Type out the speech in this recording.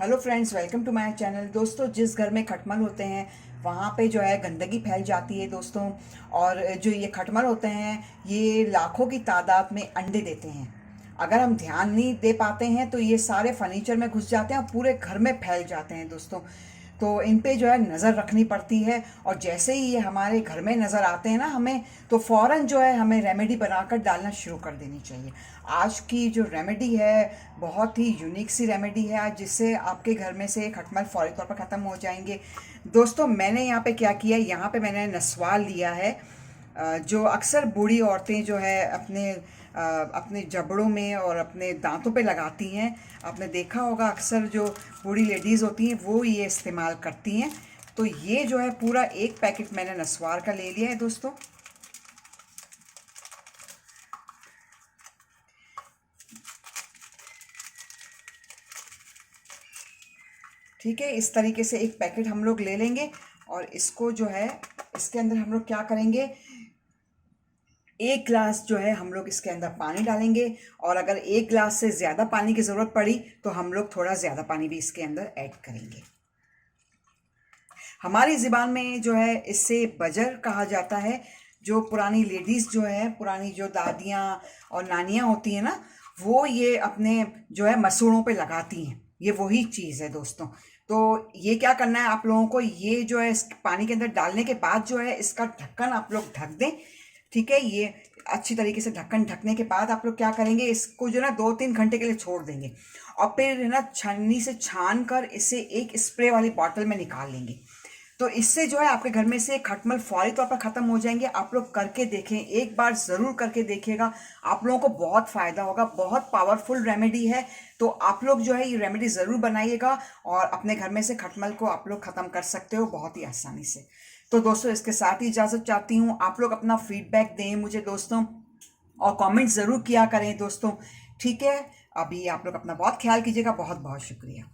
Hello friends, welcome to my channel. दोस्तों, जिस घर में खटमल होते हैं वहाँ पे जो है गंदगी फैल जाती है दोस्तों। और जो ये खटमल होते हैं ये लाखों की तादाद में अंडे देते हैं। अगर हम ध्यान नहीं दे पाते हैं तो ये सारे फर्नीचर में घुस जाते हैं और पूरे घर में फैल जाते हैं दोस्तों। तो इन पे जो है नज़र रखनी पड़ती है। और जैसे ही ये हमारे घर में नज़र आते हैं ना हमें, तो फ़ौरन जो है हमें रेमेडी बनाकर डालना शुरू कर देनी चाहिए। आज की जो रेमेडी है बहुत ही यूनिक सी रेमेडी है आज, जिससे आपके घर में से खटमल फौरी तौर पर ख़त्म हो जाएंगे। दोस्तों, मैंने यहाँ पे क्या किया है, यहाँ पे मैंने नस्वार लिया है। जो अक्सर बूढ़ी औरतें जो है अपने जबड़ों में और अपने दांतों पे लगाती हैं। आपने देखा होगा अक्सर जो बूढ़ी लेडीज़ होती हैं वो ये इस्तेमाल करती हैं। तो ये जो है पूरा एक पैकेट मैंने नस्वार का ले लिया है दोस्तों। ठीक है, इस तरीके से एक पैकेट हम लोग ले लेंगे और इसको जो है इसके अंदर हम लोग क्या करेंगे, एक गिलास जो है हम लोग इसके अंदर पानी डालेंगे। और अगर एक गिलास से ज़्यादा पानी की ज़रूरत पड़ी तो हम लोग थोड़ा ज़्यादा पानी भी इसके अंदर ऐड करेंगे। हमारी ज़बान में जो है इससे बजर कहा जाता है। जो पुरानी लेडीज़ जो है, पुरानी जो दादियाँ और नानियाँ होती हैं ना, वो ये अपने जो है मसूड़ों पे लगाती हैं। ये वही चीज़ है दोस्तों। तो ये क्या करना है आप लोगों को, ये जो है इस पानी के अंदर डालने के बाद जो है इसका ढक्कन आप लोग ढक दें। ठीक है, ये अच्छी तरीके से ढक्कन ढकने के बाद आप लोग क्या करेंगे, इसको जो है ना 2-3 घंटे के लिए छोड़ देंगे। और फिर है ना छन्नी से छान कर इसे एक स्प्रे वाली बॉटल में निकाल लेंगे। तो इससे जो है आपके घर में से खटमल फौरी तौर पर ख़त्म हो जाएंगे। आप लोग करके देखें, एक बार ज़रूर करके देखिएगा, आप लोगों को बहुत फ़ायदा होगा। बहुत पावरफुल रेमेडी है। तो आप लोग जो है ये रेमेडी ज़रूर बनाइएगा और अपने घर में से खटमल को आप लोग ख़त्म कर सकते हो बहुत ही आसानी से। तो दोस्तों, इसके साथ ही इजाज़त चाहती हूँ। आप लोग अपना फीडबैक दें मुझे दोस्तों और कमेंट ज़रूर किया करें दोस्तों। ठीक है, अभी आप लोग अपना बहुत ख्याल कीजिएगा। बहुत बहुत शुक्रिया।